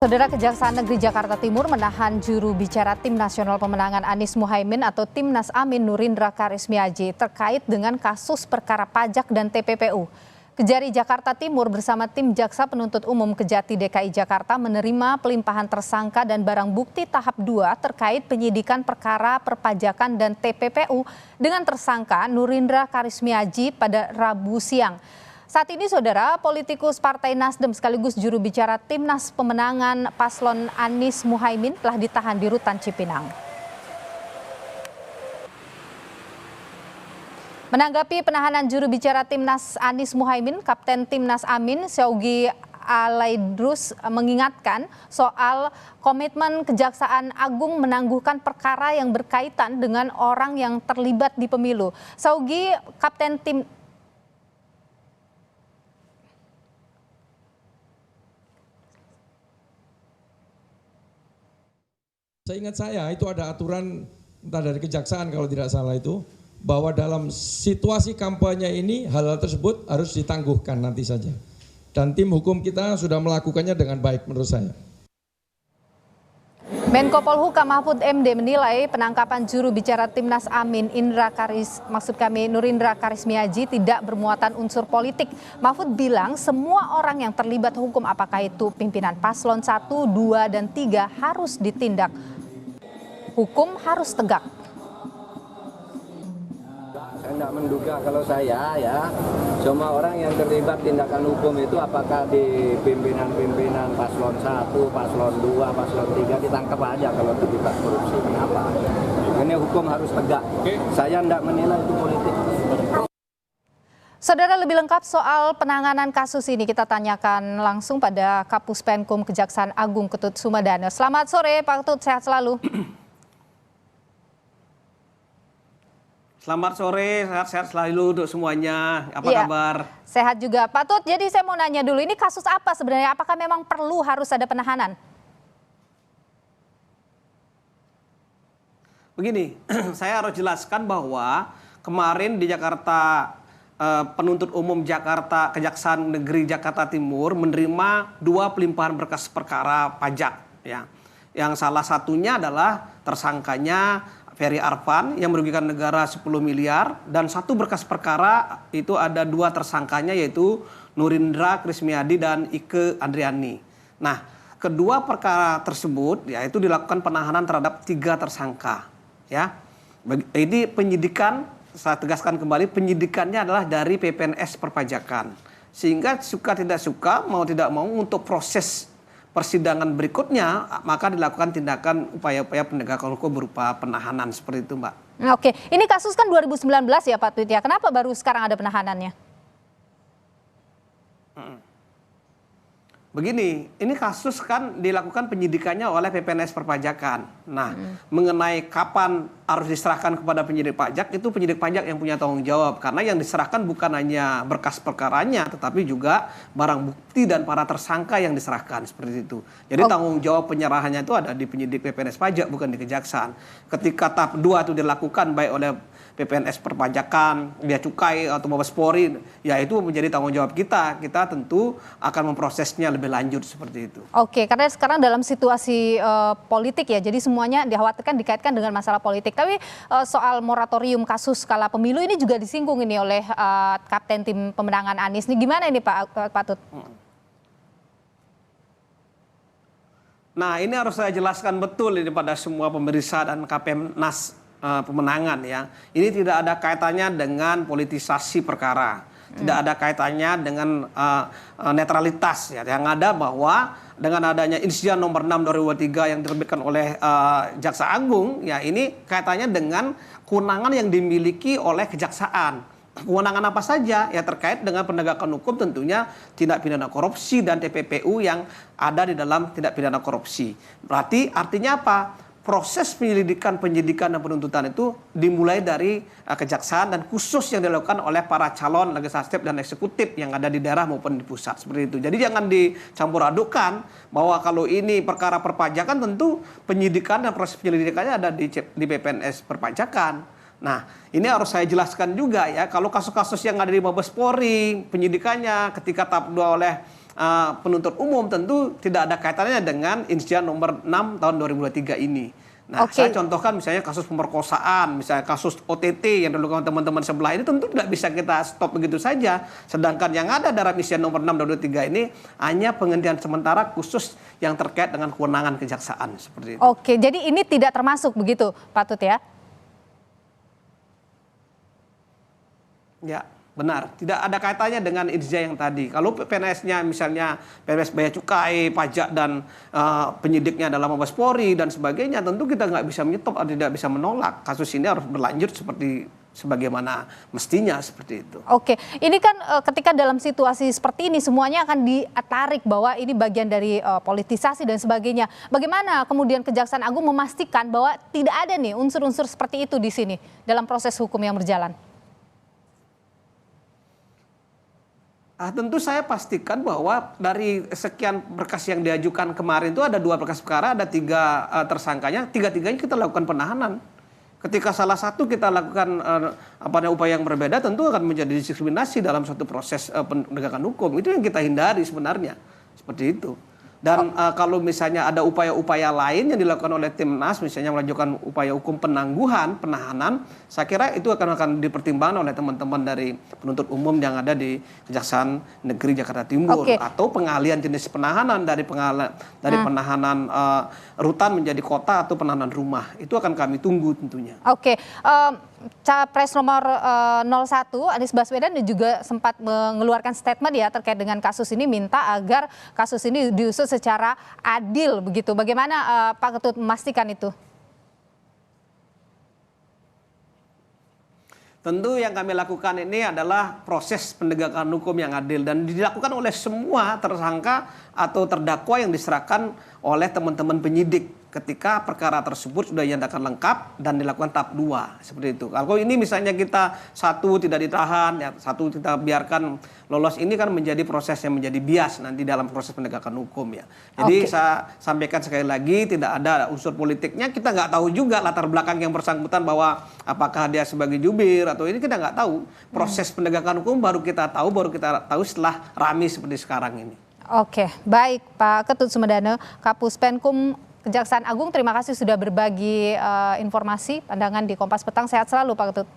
Saudara, Kejaksaan Negeri Jakarta Timur menahan juru bicara Tim Nasional Pemenangan Anies Muhaimin atau Timnas Amin Nurindra Karismiaji terkait dengan kasus perkara pajak dan TPPU. Kejari Jakarta Timur bersama tim Jaksa Penuntut Umum Kejati DKI Jakarta menerima pelimpahan tersangka dan barang bukti tahap 2 terkait penyidikan perkara perpajakan dan TPPU dengan tersangka Nurindra Karismiaji pada Rabu siang. Saat ini, saudara, politikus Partai Nasdem sekaligus juru bicara Timnas Pemenangan Paslon Anies Muhaimin telah ditahan di Rutan Cipinang. Menanggapi penahanan juru bicara Timnas Anies Muhaimin, Kapten Timnas Amin Syaugi Alaidrus mengingatkan soal komitmen Kejaksaan Agung menangguhkan perkara yang berkaitan dengan orang yang terlibat di pemilu. Syaugi, Kapten Tim Seingat saya itu ada aturan entah dari kejaksaan kalau tidak salah itu, bahwa dalam situasi kampanye ini hal-hal tersebut harus ditangguhkan nanti saja. Dan tim hukum kita sudah melakukannya dengan baik menurut saya. Menko Polhukam Mahfud MD menilai penangkapan juru bicara Timnas Amin Nurindra Karismiaji tidak bermuatan unsur politik. Mahfud bilang semua orang yang terlibat hukum, apakah itu pimpinan paslon 1, 2, dan 3 harus ditindak. Hukum harus tegak. Saya tidak menduga kalau saya ya, semua orang yang terlibat tindakan hukum itu apakah di pimpinan-pimpinan paslon 1, paslon 2, paslon 3 ditangkap aja kalau terlibat korupsi. Kenapa? Ini hukum harus tegak. Saya tidak menilai itu politik. Saudara, lebih lengkap soal penanganan kasus ini kita tanyakan langsung pada Kapus Penkum Kejaksaan Agung Ketut Sumedana. Selamat sore Pak Ketut, sehat selalu. Selamat sore, sehat-sehat selalu untuk semuanya. Apa kabar? Sehat juga Pak Tut. Jadi saya mau nanya dulu, ini kasus apa sebenarnya? Apakah memang perlu harus ada penahanan? Begini, saya harus jelaskan bahwa kemarin di Jakarta, Penuntut Umum Jakarta, Kejaksaan Negeri Jakarta Timur menerima 2 pelimpahan berkas perkara pajak. Ya. Yang salah satunya adalah tersangkanya Ferry Arfan yang merugikan negara 10 miliar dan 1 berkas perkara itu ada 2 tersangkanya yaitu Nurindra Karismiaji dan Ike Andriani. Nah, kedua perkara tersebut yaitu dilakukan penahanan terhadap 3 tersangka. Ya, ini penyidikan, saya tegaskan kembali, penyidikannya adalah dari PPNS Perpajakan. Sehingga suka tidak suka, mau tidak mau untuk proses persidangan berikutnya, maka dilakukan tindakan upaya-upaya penegakan hukum berupa penahanan seperti itu, Mbak. Oke, ini kasus kan 2019 ya Pak Tut ya. Kenapa baru sekarang ada penahanannya? Begini, ini kasus kan dilakukan penyidikannya oleh PPNS Perpajakan. Nah, mengenai kapan harus diserahkan kepada penyidik pajak, itu penyidik pajak yang punya tanggung jawab. Karena yang diserahkan bukan hanya berkas perkaranya, tetapi juga barang bukti dan para tersangka yang diserahkan, seperti itu. Jadi tanggung jawab penyerahannya itu ada di penyidik PPNS Pajak, bukan di Kejaksaan. Ketika tahap 2 itu dilakukan baik oleh PPNS Perpajakan, Bea Cukai atau Mabes Polri, ya itu menjadi tanggung jawab kita. Kita tentu akan memprosesnya lebih lanjut seperti itu. Oke, karena sekarang dalam situasi politik ya, jadi semuanya dikhawatirkan dikaitkan dengan masalah politik. Tapi soal moratorium kasus kala pemilu ini juga disinggung ini oleh Kapten Tim Pemenangan Anies. Ini gimana ini Pak Tut? Nah, ini harus saya jelaskan betul ini pada semua pemirsa dan KPMNAS pemenangan ya. Ini tidak ada kaitannya dengan politisasi perkara. Tidak ada kaitannya dengan netralitas ya. Yang ada bahwa dengan adanya insiden nomor 6 2023 yang diterbitkan oleh Jaksa Agung ya, ini kaitannya dengan kewenangan yang dimiliki oleh kejaksaan. Kewenangan apa saja ya, terkait dengan penegakan hukum, tentunya tindak pidana korupsi dan TPPU yang ada di dalam tindak pidana korupsi. Berarti artinya apa? Proses penyelidikan, penyidikan, dan penuntutan itu dimulai dari kejaksaan dan khusus yang dilakukan oleh para calon legislatif dan eksekutif yang ada di daerah maupun di pusat, seperti itu. Jadi jangan dicampur adukan bahwa kalau ini perkara perpajakan tentu penyidikan dan proses penyelidikannya ada di PPNS Perpajakan. Nah, ini harus saya jelaskan juga ya, kalau kasus-kasus yang ada di Mabes Polri, penyidikannya ketika tahap 2 oleh penuntut umum tentu tidak ada kaitannya dengan insiden nomor 6 tahun 2023 ini. Nah, saya contohkan misalnya kasus pemerkosaan, misalnya kasus OTT yang dilakukan teman-teman sebelah ini tentu tidak bisa kita stop begitu saja. Sedangkan yang ada dalam insiden nomor 6 2023 ini hanya penghentian sementara khusus yang terkait dengan kewenangan kejaksaan seperti itu. Oke, jadi ini tidak termasuk begitu, Pak Tut ya? Ya, benar. Tidak ada kaitannya dengan Irja yang tadi. Kalau PNS-nya misalnya PNS Bea Cukai, pajak dan penyidiknya adalah Mabes Polri dan sebagainya, tentu kita nggak bisa menyetop atau tidak bisa menolak. Kasus ini harus berlanjut seperti sebagaimana mestinya seperti itu. Oke, ini kan ketika dalam situasi seperti ini semuanya akan ditarik bahwa ini bagian dari politisasi dan sebagainya. Bagaimana kemudian Kejaksaan Agung memastikan bahwa tidak ada nih unsur-unsur seperti itu di sini dalam proses hukum yang berjalan? Tentu saya pastikan bahwa dari sekian berkas yang diajukan kemarin itu ada 2 berkas perkara, ada 3 tersangkanya, tiga-tiganya kita lakukan penahanan. Ketika salah satu kita lakukan upaya yang berbeda, tentu akan menjadi diskriminasi dalam suatu proses penegakan hukum. Itu yang kita hindari sebenarnya, seperti itu. Dan kalau misalnya ada upaya-upaya lain yang dilakukan oleh Timnas, misalnya melakukan upaya hukum penangguhan, penahanan, saya kira itu akan dipertimbangkan oleh teman-teman dari penuntut umum yang ada di Kejaksaan Negeri Jakarta Timur. Atau pengalihan jenis penahanan dari penahanan rutan menjadi kota atau penahanan rumah. Itu akan kami tunggu tentunya. Oke. Capres nomor 01 Anies Baswedan juga sempat mengeluarkan statement ya terkait dengan kasus ini, minta agar kasus ini diusut secara adil begitu. Bagaimana Pak Ketut memastikan itu? Tentu yang kami lakukan ini adalah proses penegakan hukum yang adil dan dilakukan oleh semua tersangka atau terdakwa yang diserahkan oleh teman-teman penyidik ketika perkara tersebut sudah dinyatakan lengkap dan dilakukan tahap 2 seperti itu. Kalau ini misalnya kita satu tidak ditahan, ya, satu kita biarkan lolos, ini kan menjadi proses yang menjadi bias nanti dalam proses penegakan hukum ya. Jadi saya sampaikan sekali lagi, tidak ada unsur politiknya. Kita nggak tahu juga latar belakang yang bersangkutan bahwa apakah dia sebagai jubir atau ini kita nggak tahu. Proses penegakan hukum baru kita tahu setelah rame seperti sekarang ini. Oke, baik Pak Ketut Sumedana, Kapus Penkum Kejaksaan Agung, terima kasih sudah berbagi informasi, pandangan di Kompas Petang. Sehat selalu Pak Ketut.